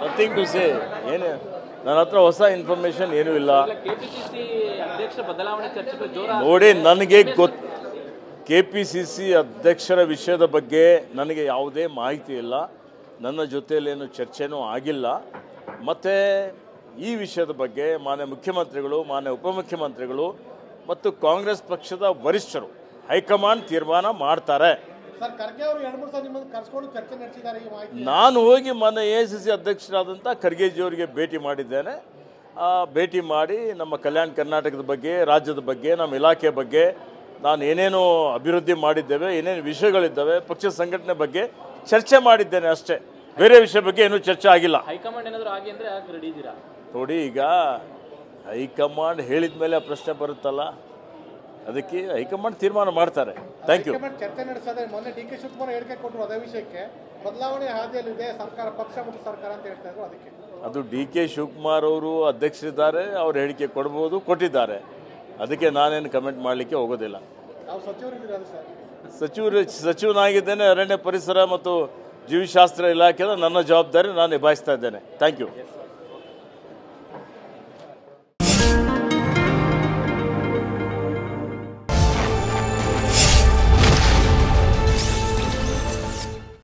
Nothing to say. ಏನು ನನ್ನ ಹತ್ರ ಹೊಸ ಇನ್ಫಾರ್ಮೇಷನ್ ಏನೂ ಇಲ್ಲ. ಕೆಪಿಸಿಸಿ ಅಧ್ಯಕ್ಷ ಬದಲಾವಣೆ ಚರ್ಚೆಗಳು ಜೋರ ನೋಡಿ, ನನಗೆ KPCC ಅಧ್ಯಕ್ಷರ ವಿಷಯದ ಬಗ್ಗೆ ನನಗೆ ಯಾವುದೇ ಮಾಹಿತಿ ಇಲ್ಲ. ನನ್ನ ಜೊತೆಯಲ್ಲೇನು ಚರ್ಚೆನೂ ಆಗಿಲ್ಲ. ಮತ್ತು ಈ ವಿಷಯದ ಬಗ್ಗೆ ಮಾನ್ಯ ಮುಖ್ಯಮಂತ್ರಿಗಳು, ಮಾನ್ಯ ಉಪಮುಖ್ಯಮಂತ್ರಿಗಳು ಮತ್ತು ಕಾಂಗ್ರೆಸ್ ಪಕ್ಷದ ವರಿಷ್ಠರು ಹೈಕಮಾಂಡ್ ತೀರ್ಮಾನ ಮಾಡ್ತಾರೆ. ನಾನು ಹೋಗಿ ಮೊನ್ನೆ AICC ಅಧ್ಯಕ್ಷರಾದಂಥ ಖರ್ಗೆಜಿಯವರಿಗೆ ಭೇಟಿ ಮಾಡಿದ್ದೇನೆ. ಭೇಟಿ ಮಾಡಿ ನಮ್ಮ ಕಲ್ಯಾಣ ಕರ್ನಾಟಕದ ಬಗ್ಗೆ, ರಾಜ್ಯದ ಬಗ್ಗೆ, ನಮ್ಮ ಇಲಾಖೆ ಬಗ್ಗೆ, ನಾನು ಏನೇನು ಅಭಿವೃದ್ಧಿ ಮಾಡಿದ್ದೇವೆ, ಏನೇನು ವಿಷಯಗಳಿದ್ದಾವೆ, ಪಕ್ಷ ಸಂಘಟನೆ ಬಗ್ಗೆ ಚರ್ಚೆ ಮಾಡಿದ್ದೇನೆ ಅಷ್ಟೇ. ಬೇರೆ ವಿಷಯ ಬಗ್ಗೆ ಏನೂ ಚರ್ಚೆ ಆಗಿಲ್ಲ. ಹೈಕಮಾಂಡ್ ಏನಾದರೂ ಆಗಿ ಅಂದರೆ ರೆಡಿ ಇದ್ದೀರಾ? ನೋಡಿ, ಈಗ ಹೈಕಮಾಂಡ್ ಹೇಳಿದ ಮೇಲೆ ಆ ಪ್ರಶ್ನೆ ಬರುತ್ತಲ್ಲ, ಅದಕ್ಕೆ ಹೈಕಮಾಂಡ್ ತೀರ್ಮಾನ ಮಾಡ್ತಾರೆ. Thank you. ಚರ್ಚೆ ನಡೆಸದೆ ಮೊನ್ನೆ DK ಶಿವಕುಮಾರ್ ಹೇಳಿಕೆ ಕೊಟ್ಟರು ಅದೇ ವಿಷಯಕ್ಕೆ, ಬದಲಾವಣೆ ಹಾದಿಯಲ್ಲಿದೆ ಸರ್ಕಾರ, ಪಕ್ಷ ಮತ್ತು ಸರ್ಕಾರ ಅಂತ ಹೇಳ್ತಾ ಇದ್ರು. ಅದಕ್ಕೆ ಅದು DK ಶಿವಕುಮಾರ್ ಅವರು ಅಧ್ಯಕ್ಷರಿದ್ದಾರೆ, ಅವ್ರು ಹೇಳಿಕೆ ಕೊಡ್ಬೋದು, ಕೊಟ್ಟಿದ್ದಾರೆ. ಅದಕ್ಕೆ ನಾನೇನು ಕಮೆಂಟ್ ಮಾಡಲಿಕ್ಕೆ ಹೋಗೋದಿಲ್ಲ. ನಾವು ಸಚಿವರಿದ್ದೀರಾ ಸರ್? ಸಚಿವನಾಗಿದ್ದೇನೆ. ಅರಣ್ಯ ಪರಿಸರ ಮತ್ತು ಜೀವಿಶಾಸ್ತ್ರ ಇಲಾಖೆದ ನನ್ನ ಜವಾಬ್ದಾರಿ ನಾನು ನಿಭಾಯಿಸ್ತಾ ಇದ್ದೇನೆ. Thank you.